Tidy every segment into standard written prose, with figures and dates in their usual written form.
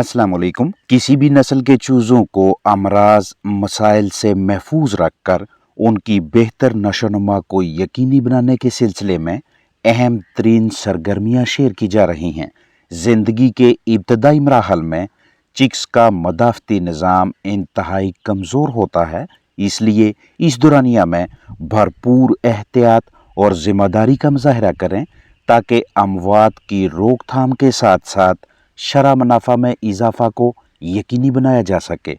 अस्सलाम वालेकुम। किसी भी नस्ल के चूज़ों को अमराज मसाइल से महफूज रखकर उनकी बेहतर नशोनुमा को यकीनी बनाने के सिलसिले में अहम तरीन सरगर्मियाँ शेयर की जा रही हैं। ज़िंदगी के इब्तदाई मराहल में चिक्स का मदाफ़ती निज़ाम इंतहाई कमज़ोर होता है, इसलिए इस दौरानिया में भरपूर एहतियात और ज़िम्मेदारी का मुज़ाहरा करें ताकि अमवात की रोकथाम के साथ साथ शरह मुनाफा में इजाफा को यकीनी बनाया जा सके।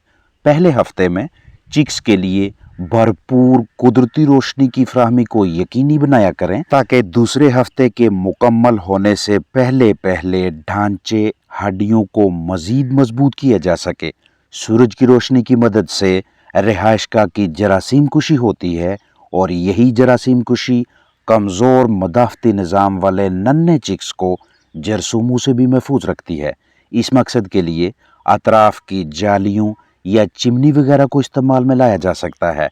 पहले हफ्ते में चिक्स के लिए भरपूर कुदरती रोशनी की फराहमी को यकीनी बनाया करें ताकि दूसरे हफ्ते के मुकम्मल होने से पहले पहले ढांचे हड्डियों को मजीद मजबूत किया जा सके। सूरज की रोशनी की मदद से रिहाइशगाह की जरासीम कुशी होती है और यही जरासीम कुशी कमज़ोर मदाफ़ती निज़ाम वाले नन्हे चिक्स को जरसूमों से भी महफूज रखती है। इस मकसद के लिए अतराफ की जालियों या चिमनी वगैरह को इस्तेमाल में लाया जा सकता है।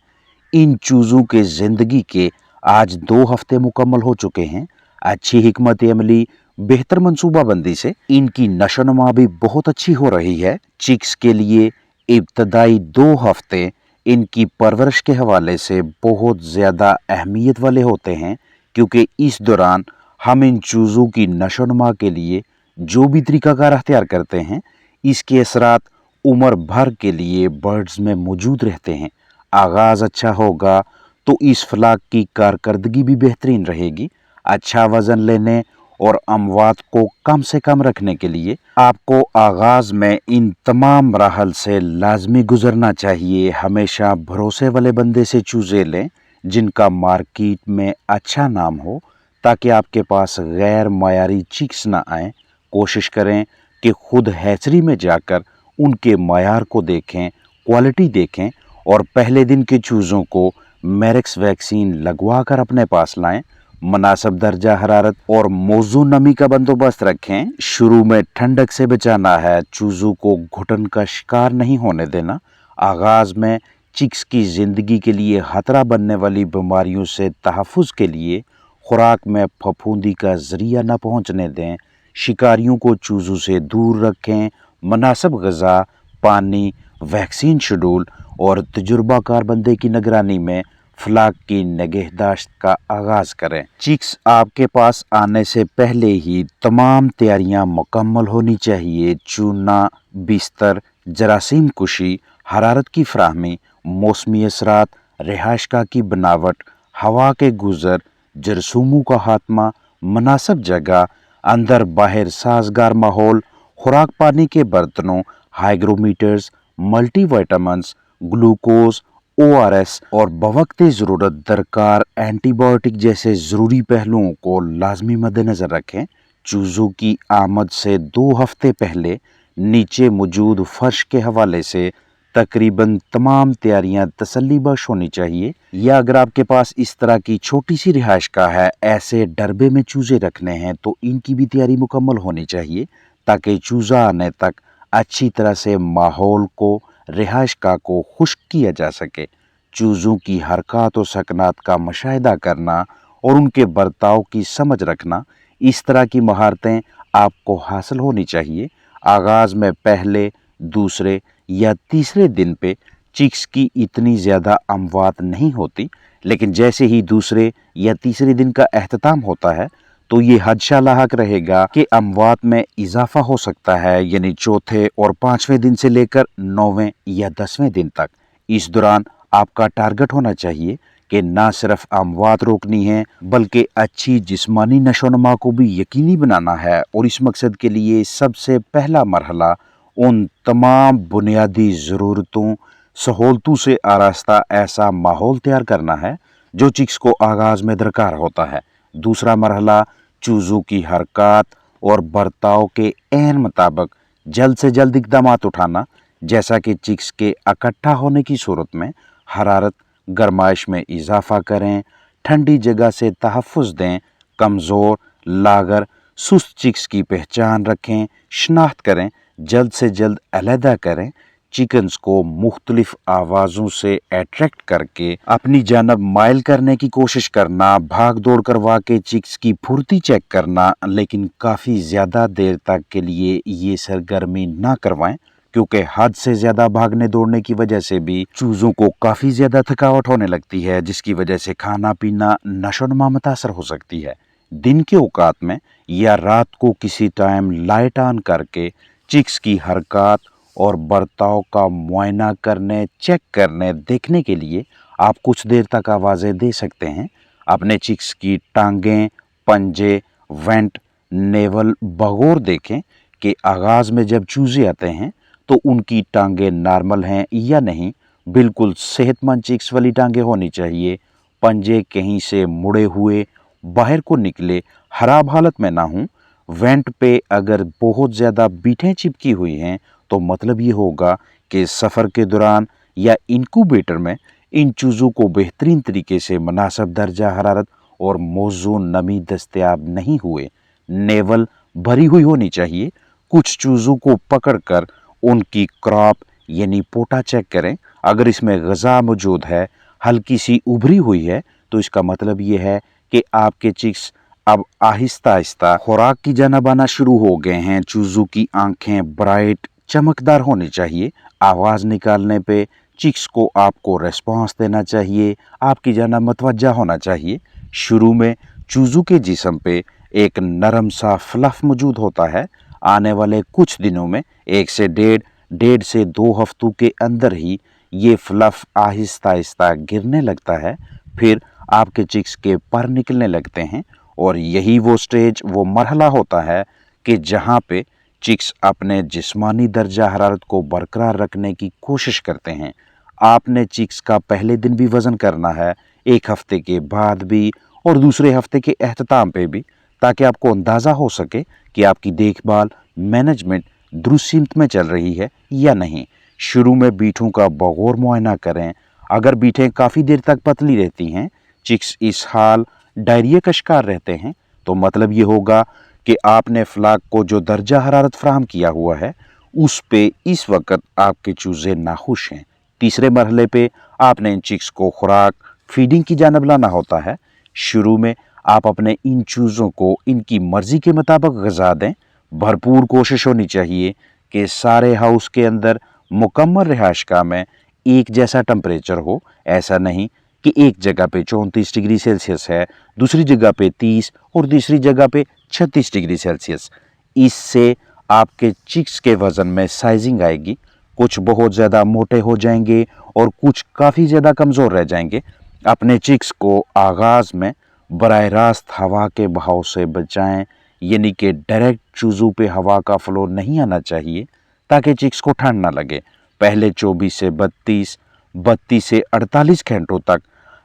इन चूज़ों के ज़िंदगी के आज 2 हफ्ते मुकम्मल हो चुके हैं। अच्छी हिकमत अमली, बेहतर मनसूबाबंदी से इनकी नशोनुमा भी बहुत अच्छी हो रही है। चिक्स के लिए इब्तदाई 2 हफ्ते इनकी परवरिश के हवाले से बहुत ज़्यादा अहमियत वाले होते हैं, क्योंकि इस दौरान हम इन चूज़ों की नशोनुमा के लिए जो भी तरीक़ाकार अख्तियार करते हैं, इसके असरात उम्र भर के लिए बर्ड्स में मौजूद रहते हैं। आगाज़ अच्छा होगा तो इस फलाक की कारकर्दगी भी बेहतरीन रहेगी। अच्छा वज़न लेने और अमवात को कम से कम रखने के लिए आपको आगाज़ में इन तमाम मराहल से लाजमी गुजरना चाहिए। हमेशा भरोसे वाले बंदे से चूज़े लें जिनका मार्केट में अच्छा नाम हो, ताकि आपके पास गैर मायारी चिक्स ना आए। कोशिश करें कि खुद हैचरी में जाकर उनके मायार को देखें, क्वालिटी देखें और पहले दिन के चूज़ों को मेरिक्स वैक्सीन लगवा कर अपने पास लाएं। मुनासिब दर्जा हरारत और मौजू नमी का बंदोबस्त रखें। शुरू में ठंडक से बचाना है, चूज़ों को घुटन का शिकार नहीं होने देना। आगाज़ में चिक्स की ज़िंदगी के लिए खतरा बनने वाली बीमारियों से तहफ़्फ़ुज़ के लिए खुराक में फफूंदी का ज़रिया न पहुंचने दें। शिकारियों को चूज़ों से दूर रखें। मुनासिब ग़िज़ा, पानी, वैक्सीन शेड्यूल और तजुर्बाकार बंदे की निगरानी में फलाक की निगहदाश्त का आगाज़ करें। चिक्स आपके पास आने से पहले ही तमाम तैयारियां मुकम्मल होनी चाहिए। चूना, बिस्तर, जरासीम कुशी, हरारत की फराहमी, मौसमी असरात, रिहाइशगाह की बनावट, हवा के गुज़र, जरसूमों का खात्मा, मुनासिब जगह, अंदर बाहर साजगार माहौल, खुराक पानी के बर्तनों, हाइग्रोमीटर्स, मल्टीविटामिन्स, ग्लूकोज, ORS और बवक्त ज़रूरत दरकार एंटीबायोटिक जैसे ज़रूरी पहलुओं को लाजमी मद्देनज़र रखें। चूज़ों की आमद से 2 हफ्ते पहले नीचे मौजूद फर्श के हवाले से तकरीबन तमाम तैयारियां तसल्लीबख्श होनी चाहिए। या अगर आपके पास इस तरह की छोटी सी रिहाइशगाह है, ऐसे डरबे में चूज़े रखने हैं, तो इनकी भी तैयारी मुकम्मल होनी चाहिए ताकि चूज़ा आने तक अच्छी तरह से माहौल को, रिहाइशगाह को खुश्क किया जा सके। चूज़ों की हरकत और सकनात का मुशाहिदा करना और उनके बर्ताव की समझ रखना, इस तरह की महारतें आपको हासिल होनी चाहिए। आगाज़ में पहले, दूसरे या तीसरे दिन पे चिक्स की इतनी ज़्यादा अमवात नहीं होती, लेकिन जैसे ही दूसरे या तीसरे दिन का एहतताम होता है तो ये हदशा लाहक रहेगा कि अमवात में इजाफा हो सकता है, यानी चौथे और 5वें दिन से लेकर 9वें या 10वें दिन तक। इस दौरान आपका टारगेट होना चाहिए कि ना सिर्फ अमवात रोकनी है, बल्कि अच्छी जिस्मानी नशोनुमा को भी यकीनी बनाना है। और इस मकसद के लिए सबसे पहला मरहला उन तमाम बुनियादी ज़रूरतों, सहूलतों से आरास्ता ऐसा माहौल तैयार करना है जो चिक्स को आगाज़ में दरकार होता है। दूसरा मरहला चूज़ों की हरकत और बर्ताव के ऐन मुताबिक जल्द से जल्द इक़दामात उठाना, जैसा कि चिक्स के इकट्ठा होने की सूरत में हरारत, गर्माइश में इजाफा करें, ठंडी जगह से तहफ़्फ़ुज़ दें, कमज़ोर, लागर, सुस्त चिक्स की पहचान रखें, शनाख्त करें, जल्द से जल्द अलहदा करें। चिकन्स को मुख्तलिफ आवाज़ों से अट्रैक्ट करके अपनी जानब माइल करने की कोशिश करना, भाग दौड़ करवा के चिक्स की फुर्ती चेक करना, लेकिन काफ़ी ज़्यादा देर तक के लिए ये सरगर्मी ना करवाएं, क्योंकि हद से ज़्यादा भागने दौड़ने की वजह से भी चूज़ों को काफ़ी ज़्यादा थकावट होने लगती है, जिसकी वजह से खाना पीना नशोनुमा मुतासर हो सकती है। दिन के औकात में या रात को किसी टाइम लाइट ऑन करके चिक्स की हरकत और बर्ताव का मुआयना करने, चेक करने, देखने के लिए आप कुछ देर तक आवाज़ें दे सकते हैं। अपने चिक्स की टांगें, पंजे, वेंट, नेवल बगौर देखें कि आगाज़ में जब चूजे आते हैं तो उनकी टांगें नॉर्मल हैं या नहीं। बिल्कुल सेहतमंद चिक्स वाली टांगें होनी चाहिए। पंजे कहीं से मुड़े हुए बाहर को निकले खराब हालत में ना हूँ। वेंट पे अगर बहुत ज़्यादा बीटें चिपकी हुई हैं तो मतलब ये होगा कि सफ़र के दौरान या इनक्यूबेटर में इन चूज़ों को बेहतरीन तरीके से मुनासिब दर्जा हरारत और मौजून नमी दस्तयाब नहीं हुए। नेवल भरी हुई होनी चाहिए। कुछ चूज़ों को पकड़कर उनकी क्रॉप यानी पोटा चेक करें। अगर इसमें ग़िज़ा मौजूद है, हल्की सी उभरी हुई है, तो इसका मतलब ये है कि आपके चिक्स अब आहिस्ता आहिस्ता खुराक की जानब आना शुरू हो गए हैं। चूज़ों की आंखें ब्राइट चमकदार होनी चाहिए। आवाज़ निकालने पे चिक्स को आपको रेस्पॉन्स देना चाहिए, आपकी जानब मतवज्जा होना चाहिए। शुरू में चूज़ों के जिस्म पे एक नरम सा फ्लफ मौजूद होता है। आने वाले कुछ दिनों में 1 से डेढ़ से 2 हफ्तों के अंदर ही ये फ्लफ आहिस्ता आहिस्ता गिरने लगता है। फिर आपके चिक्स के पर निकलने लगते हैं और यही वो स्टेज, वो मरहला होता है कि जहाँ पे चिक्स अपने जिस्मानी दर्जा हरारत को बरकरार रखने की कोशिश करते हैं। आपने चिक्स का पहले दिन भी वज़न करना है, 1 हफ्ते के बाद भी और दूसरे हफ्ते के अख्ताम पे भी, ताकि आपको अंदाज़ा हो सके कि आपकी देखभाल मैनेजमेंट दुरुस्त सिमत में चल रही है या नहीं। शुरू में बीठों का बगौर मुआयना करें। अगर बीठें काफ़ी देर तक पतली रहती हैं, चिक्स इस हाल डायरिया का शिकार रहते हैं, तो मतलब ये होगा कि आपने फ्लाक को जो दर्जा हरारत फराहम किया हुआ है उस पे इस वक्त आपके चूज़े नाखुश हैं। तीसरे मरहले पे आपने इन चिक्स को खुराक फीडिंग की जानब लाना होता है। शुरू में आप अपने इन चूज़ों को इनकी मर्ज़ी के मुताबिक ग़िज़ा दें। भरपूर कोशिश होनी चाहिए कि सारे हाउस के अंदर मुकम्मल रिहाइशगाह में एक जैसा टेम्परेचर हो। ऐसा नहीं कि एक जगह पे 34 डिग्री सेल्सियस है, दूसरी जगह पे 30 और तीसरी जगह पे 36 डिग्री सेल्सियस। इससे आपके चिक्स के वज़न में साइजिंग आएगी। कुछ बहुत ज़्यादा मोटे हो जाएंगे और कुछ काफ़ी ज़्यादा कमज़ोर रह जाएंगे। अपने चिक्स को आगाज़ में बराह रास्त हवा के बहाव से बचाएं, यानी कि डायरेक्ट चूज़ों पे हवा का फ्लो नहीं आना चाहिए ताकि चिक्स को ठंड ना लगे। पहले 24 से 32 से 48 घंटों तक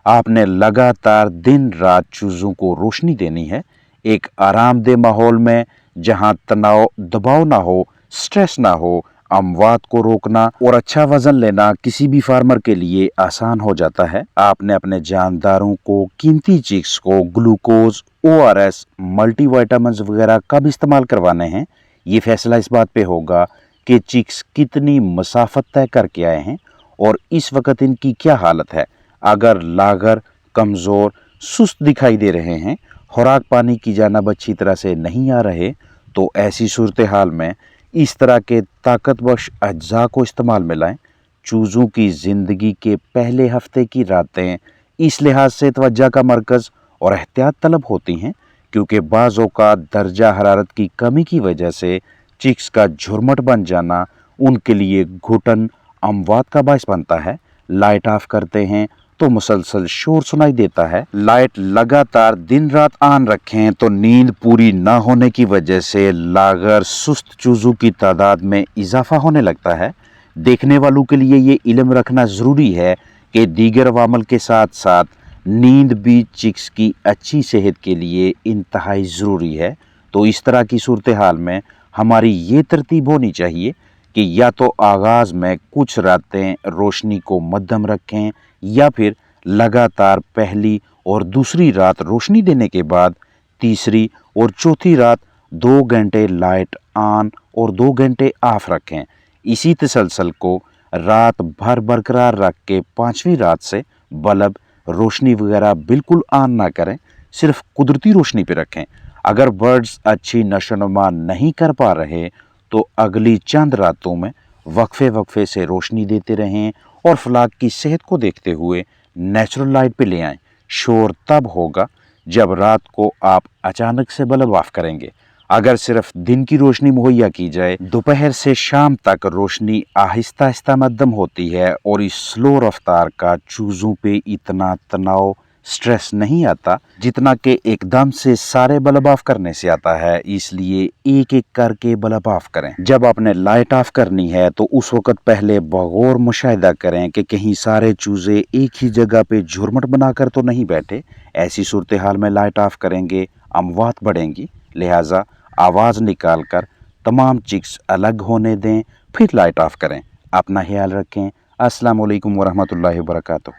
आपने लगातार दिन रात चूज़ों को रोशनी देनी है। एक आरामदेह माहौल में जहां तनाव दबाव ना हो, स्ट्रेस ना हो, अमवात को रोकना और अच्छा वजन लेना किसी भी फार्मर के लिए आसान हो जाता है। आपने अपने जानदारों को कीमती चिक्स को ग्लूकोज, ORS, मल्टीविटामिन्स वगैरह कब इस्तेमाल करवाने हैं, ये फैसला इस बात पे होगा कि चिक्स कितनी मसाफत तय करके आए हैं और इस वक्त इनकी क्या हालत है। अगर लागर, कमज़ोर, सुस्त दिखाई दे रहे हैं, खुराक पानी की जानब अच्छी तरह से नहीं आ रहे, तो ऐसी सूरत हाल में इस तरह के ताकतबख्श अज्जा को इस्तेमाल में लाएं। चूज़ों की ज़िंदगी के पहले हफ्ते की रातें इस लिहाज से तवज्जो का मरकज़ और एहतियात तलब होती हैं क्योंकि बाज़ औक़ात दर्जा हरारत की कमी की वजह से चिक्स का झुरमट बन जाना उनके लिए घुटन अमवात का बायस बनता है। लाइट ऑफ करते हैं तो मुसलसल शोर सुनाई देता है। लाइट लगातार दिन रात ऑन रखें तो नींद पूरी ना होने की वजह से लागर सुस्त चूज़ों की तादाद में इजाफा होने लगता है। देखने वालों के लिए ये इल्म रखना ज़रूरी है कि दीगर अवामल के साथ साथ नींद भी चिक्स की अच्छी सेहत के लिए इंतहाई ज़रूरी है। तो इस तरह की सूरत हाल में हमारी ये तरतीब होनी चाहिए कि या तो आगाज़ में कुछ रातें रोशनी को मध्यम रखें या फिर लगातार पहली और दूसरी रात रोशनी देने के बाद तीसरी और चौथी रात 2 घंटे लाइट ऑन और 2 घंटे ऑफ रखें। इसी तसलसल को رات بھر برقرار رکھ کے 5ویں رات سے بلب روشنی وغیرہ بالکل آن نہ کریں، صرف قدرتی روشنی پہ رکھیں۔ اگر برڈز اچھی نشو و نما نہیں کر پا رہے تو اگلی چند راتوں میں وقفے سے روشنی دیتے رہیں اور فلاک کی صحت کو دیکھتے ہوئے نیچرل لائٹ پہ لے آئیں۔ شور تب ہوگا جب رات کو آپ اچانک سے بلب آف کریں گے۔ اگر صرف دن کی روشنی مہیا کی جائے، دوپہر سے شام تک روشنی آہستہ آہستہ مدھم ہوتی ہے اور اس سلو رفتار کا چوزوں پہ اتنا تناؤ سٹریس نہیں آتا جتنا کہ ایک دم سے سارے بلب آف کرنے سے آتا ہے۔ اس لیے ایک ایک کر کے بلب آف کریں۔ جب آپ نے لائٹ آف کرنی ہے تو اس وقت پہلے بغور مشاہدہ کریں کہ کہیں سارے چوزے ایک ہی جگہ پہ جھرمٹ بنا کر تو نہیں بیٹھے۔ ایسی صورتحال میں لائٹ آف کریں گے اموات بڑھیں گی، لہٰذا آواز نکال کر تمام چکس الگ ہونے دیں، پھر لائٹ آف کریں۔ اپنا خیال رکھیں۔ السلام علیکم ورحمۃ اللہ وبرکاتہ۔